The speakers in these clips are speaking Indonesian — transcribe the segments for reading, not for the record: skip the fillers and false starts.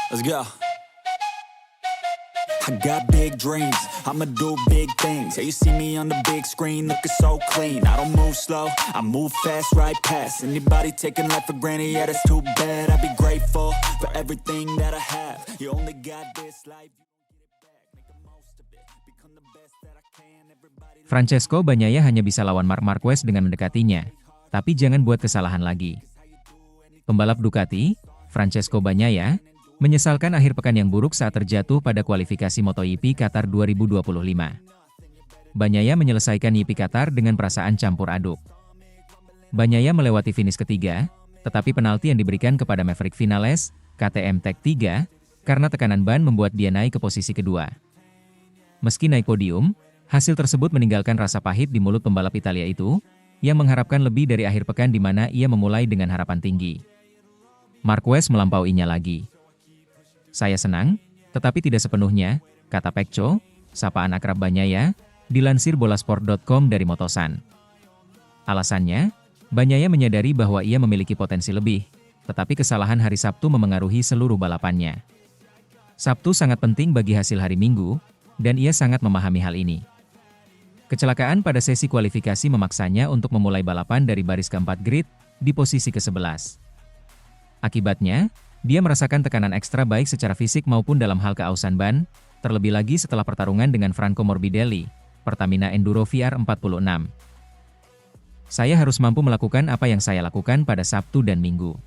Let's go. I got big dreams, I'ma do big things. Yeah, you see me on the big screen, looking so clean. I don't move slow, I move fast, right past anybody taking life for granted. Yeah, that's too bad. I'd be grateful for everything that I have. You only got this life, you don't get it back. Make the most of it, become the best that I can. Everybody. Francesco Bagnaia hanya bisa lawan Marc Marquez dengan mendekatinya, tapi jangan buat kesalahan lagi. Pembalap Ducati, Francesco Bagnaia, menyesalkan akhir pekan yang buruk saat terjatuh pada kualifikasi MotoGP Qatar 2025. Bagnaia menyelesaikan GP Qatar dengan perasaan campur aduk. Bagnaia melewati finish ketiga, tetapi penalti yang diberikan kepada Maverick Vinales, KTM Tech 3, karena tekanan ban membuat dia naik ke posisi kedua. Meski naik podium, hasil tersebut meninggalkan rasa pahit di mulut pembalap Italia itu, yang mengharapkan lebih dari akhir pekan di mana ia memulai dengan harapan tinggi. Marquez melampauinya lagi. Saya senang, tetapi tidak sepenuhnya, kata Pecco, sapaan akrab Bagnaia, dilansir bolasport.com dari Motosan. Alasannya, Bagnaia menyadari bahwa ia memiliki potensi lebih, tetapi kesalahan hari Sabtu memengaruhi seluruh balapannya. Sabtu sangat penting bagi hasil hari Minggu, dan ia sangat memahami hal ini. Kecelakaan pada sesi kualifikasi memaksanya untuk memulai balapan dari baris keempat grid, di posisi ke-11. Akibatnya, dia merasakan tekanan ekstra baik secara fisik maupun dalam hal keausan ban, terlebih lagi setelah pertarungan dengan Franco Morbidelli, Pertamina Enduro VR46. Saya harus mampu melakukan apa yang saya lakukan pada Sabtu dan Minggu.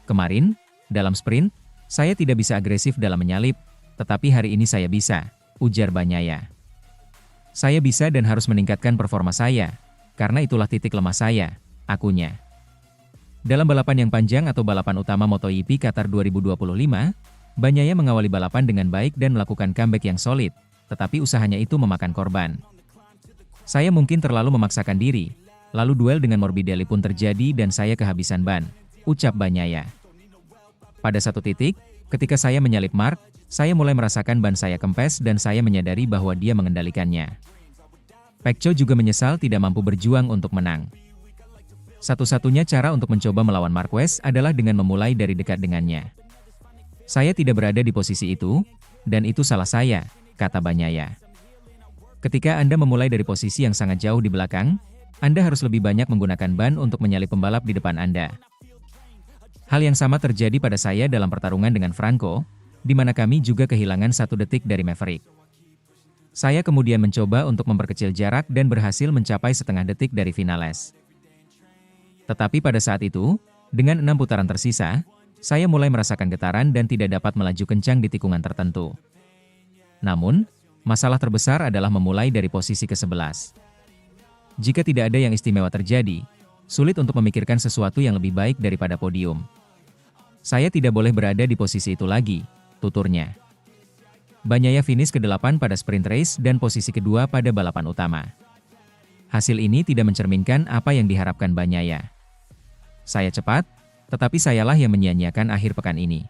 Kemarin, dalam sprint, saya tidak bisa agresif dalam menyalip, tetapi hari ini saya bisa, ujar Bagnaia. Saya bisa dan harus meningkatkan performa saya, karena itulah titik lemah saya, akunya. Dalam balapan yang panjang atau balapan utama MotoGP Qatar 2025, Bagnaia mengawali balapan dengan baik dan melakukan comeback yang solid, tetapi usahanya itu memakan korban. Saya mungkin terlalu memaksakan diri, lalu duel dengan Morbidelli pun terjadi dan saya kehabisan ban, ucap Bagnaia. Pada satu titik, ketika saya menyalip Marc, saya mulai merasakan ban saya kempes dan saya menyadari bahwa dia mengendalikannya. Pecco juga menyesal tidak mampu berjuang untuk menang. Satu-satunya cara untuk mencoba melawan Marquez adalah dengan memulai dari dekat dengannya. Saya tidak berada di posisi itu, dan itu salah saya, kata Bagnaia. Ketika Anda memulai dari posisi yang sangat jauh di belakang, Anda harus lebih banyak menggunakan ban untuk menyalip pembalap di depan Anda. Hal yang sama terjadi pada saya dalam pertarungan dengan Franco, di mana kami juga kehilangan 1 detik dari Maverick. Saya kemudian mencoba untuk memperkecil jarak dan berhasil mencapai setengah detik dari Vinales. Tetapi pada saat itu, dengan 6 putaran tersisa, saya mulai merasakan getaran dan tidak dapat melaju kencang di tikungan tertentu. Namun, masalah terbesar adalah memulai dari posisi ke-11. Jika tidak ada yang istimewa terjadi, sulit untuk memikirkan sesuatu yang lebih baik daripada podium. Saya tidak boleh berada di posisi itu lagi, tuturnya. Bagnaia finish ke-8 pada sprint race dan posisi kedua pada balapan utama. Hasil ini tidak mencerminkan apa yang diharapkan Bagnaia. Saya cepat, tetapi sayalah yang menyia-nyiakan akhir pekan ini.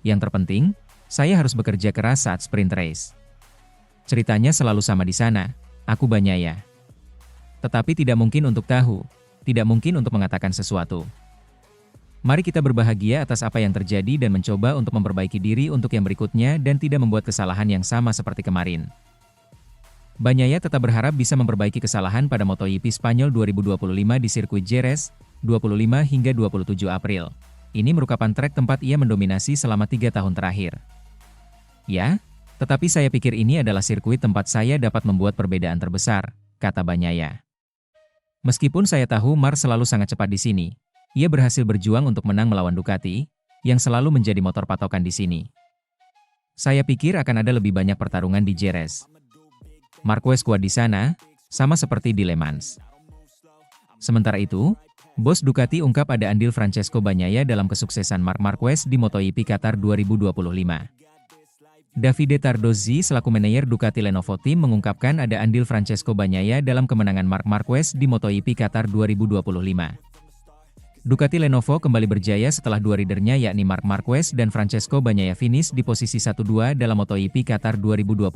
Yang terpenting, saya harus bekerja keras saat sprint race. Ceritanya selalu sama di sana, aku Bagnaia. Tetapi tidak mungkin untuk tahu, tidak mungkin untuk mengatakan sesuatu. Mari kita berbahagia atas apa yang terjadi dan mencoba untuk memperbaiki diri untuk yang berikutnya dan tidak membuat kesalahan yang sama seperti kemarin. Bagnaia tetap berharap bisa memperbaiki kesalahan pada MotoGP Spanyol 2025 di sirkuit Jerez, 25 hingga 27 April. Ini merupakan trek tempat ia mendominasi selama 3 tahun terakhir. Ya, tetapi saya pikir ini adalah sirkuit tempat saya dapat membuat perbedaan terbesar, kata Bagnaia. Meskipun saya tahu Marc selalu sangat cepat di sini, ia berhasil berjuang untuk menang melawan Ducati, yang selalu menjadi motor patokan di sini. Saya pikir akan ada lebih banyak pertarungan di Jerez. Marquez kuat di sana, sama seperti di Le Mans. Sementara itu, bos Ducati ungkap ada andil Francesco Bagnaia dalam kesuksesan Marc Marquez di MotoGP Qatar 2025. Davide Tardozzi selaku manajer Ducati Lenovo Team mengungkapkan ada andil Francesco Bagnaia dalam kemenangan Marc Marquez di MotoGP Qatar 2025. Ducati Lenovo kembali berjaya setelah 2 ridernya yakni Marc Marquez dan Francesco Bagnaia finish di posisi 1-2 dalam MotoGP Qatar 2025.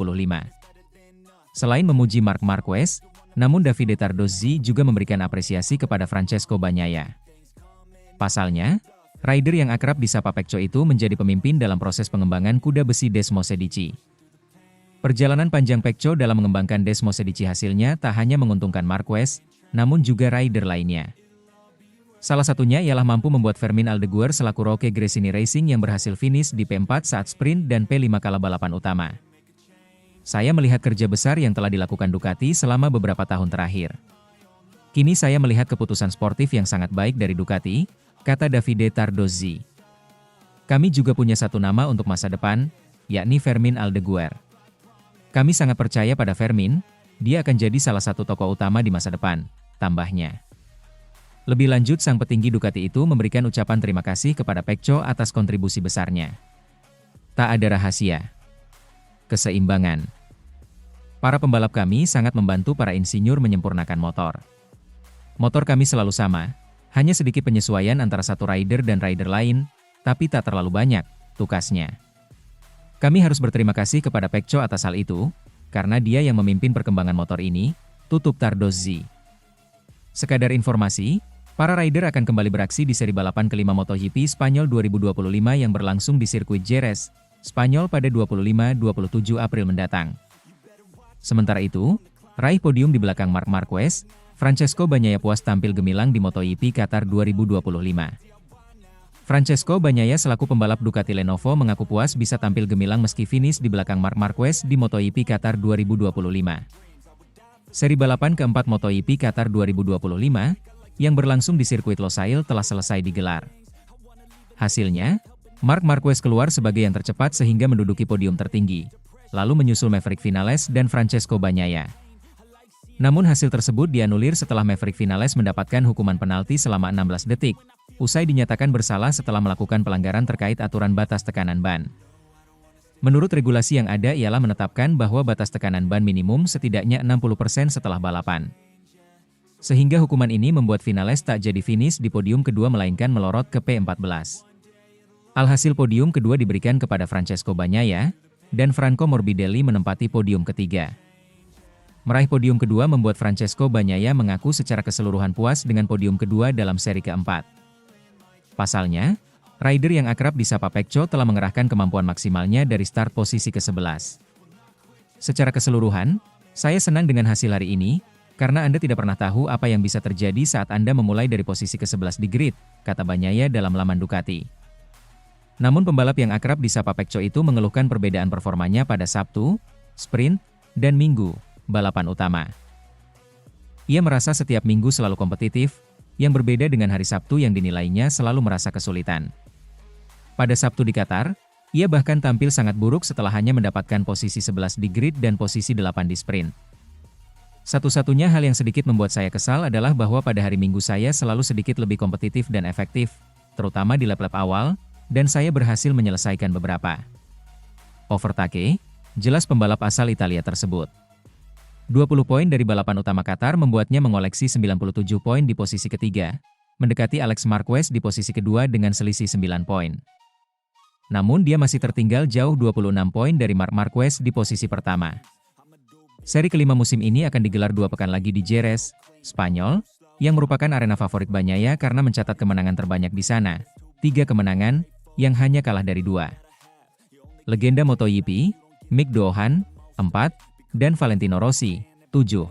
Selain memuji Marc Marquez, namun Davide Tardozzi juga memberikan apresiasi kepada Francesco Bagnaia. Pasalnya, Rider yang akrab disapa Pecco itu menjadi pemimpin dalam proses pengembangan kuda besi Desmosedici. Perjalanan panjang Pecco dalam mengembangkan Desmosedici hasilnya tak hanya menguntungkan Marquez, namun juga rider lainnya. Salah satunya ialah mampu membuat Fermin Aldeguer selaku Roque Gresini Racing yang berhasil finish di P4 saat sprint dan P5 kala balapan utama. Saya melihat kerja besar yang telah dilakukan Ducati selama beberapa tahun terakhir. Kini saya melihat keputusan sportif yang sangat baik dari Ducati, kata Davide Tardozzi. Kami juga punya satu nama untuk masa depan, yakni Fermin Aldeguer. Kami sangat percaya pada Fermin, dia akan jadi salah satu tokoh utama di masa depan, tambahnya. Lebih lanjut sang petinggi Ducati itu memberikan ucapan terima kasih kepada Pecco atas kontribusi besarnya. Tak ada rahasia. Keseimbangan. Para pembalap kami sangat membantu para insinyur menyempurnakan motor. Motor kami selalu sama, hanya sedikit penyesuaian antara satu rider dan rider lain, tapi tak terlalu banyak, tukasnya. Kami harus berterima kasih kepada Pecco atas hal itu, karena dia yang memimpin perkembangan motor ini, tutup Tardozzi. Sekadar informasi, para rider akan kembali beraksi di seri balapan kelima MotoGP Spanyol 2025 yang berlangsung di sirkuit Jerez, Spanyol pada 25-27 April mendatang. Sementara itu, raih podium di belakang Marc Marquez, Francesco Bagnaia puas tampil gemilang di MotoGP Qatar 2025. Francesco Bagnaia selaku pembalap Ducati Lenovo mengaku puas bisa tampil gemilang meski finish di belakang Marc Marquez di MotoGP Qatar 2025. Seri balapan keempat MotoGP Qatar 2025, yang berlangsung di sirkuit Losail telah selesai digelar. Hasilnya, Marc Marquez keluar sebagai yang tercepat sehingga menduduki podium tertinggi, lalu menyusul Maverick Vinales dan Francesco Bagnaia. Namun hasil tersebut dianulir setelah Maverick Vinales mendapatkan hukuman penalti selama 16 detik, usai dinyatakan bersalah setelah melakukan pelanggaran terkait aturan batas tekanan ban. Menurut regulasi yang ada ialah menetapkan bahwa batas tekanan ban minimum setidaknya 60% setelah balapan. Sehingga hukuman ini membuat Vinales tak jadi finish di podium kedua melainkan melorot ke P14. Alhasil podium kedua diberikan kepada Francesco Bagnaia, dan Franco Morbidelli menempati podium ketiga. Meraih podium kedua membuat Francesco Bagnaia mengaku secara keseluruhan puas dengan podium kedua dalam seri keempat. Pasalnya, rider yang akrab disapa Pecco telah mengerahkan kemampuan maksimalnya dari start posisi ke-11. Secara keseluruhan, saya senang dengan hasil hari ini, karena Anda tidak pernah tahu apa yang bisa terjadi saat Anda memulai dari posisi ke-11 di grid, kata Bagnaia dalam laman Ducati. Namun pembalap yang akrab disapa Pecco itu mengeluhkan perbedaan performanya pada Sabtu, sprint, dan Minggu, balapan utama. Ia merasa setiap minggu selalu kompetitif, yang berbeda dengan hari Sabtu yang dinilainya selalu merasa kesulitan. Pada Sabtu di Qatar, ia bahkan tampil sangat buruk setelah hanya mendapatkan posisi 11 di grid dan posisi 8 di sprint. Satu-satunya hal yang sedikit membuat saya kesal adalah bahwa pada hari Minggu saya selalu sedikit lebih kompetitif dan efektif, terutama di lap-lap awal, dan saya berhasil menyelesaikan beberapa overtake, jelas pembalap asal Italia tersebut. 20 poin dari balapan utama Qatar membuatnya mengoleksi 97 poin di posisi ketiga, mendekati Alex Marquez di posisi kedua dengan selisih 9 poin. Namun dia masih tertinggal jauh 26 poin dari Marc Marquez di posisi pertama. Seri kelima musim ini akan digelar 2 pekan lagi di Jerez, Spanyol, yang merupakan arena favorit Bagnaia karena mencatat kemenangan terbanyak di sana, 3 kemenangan, yang hanya kalah dari 2. Legenda MotoGP, Mick Doohan, 4, dan Valentino Rossi, 7.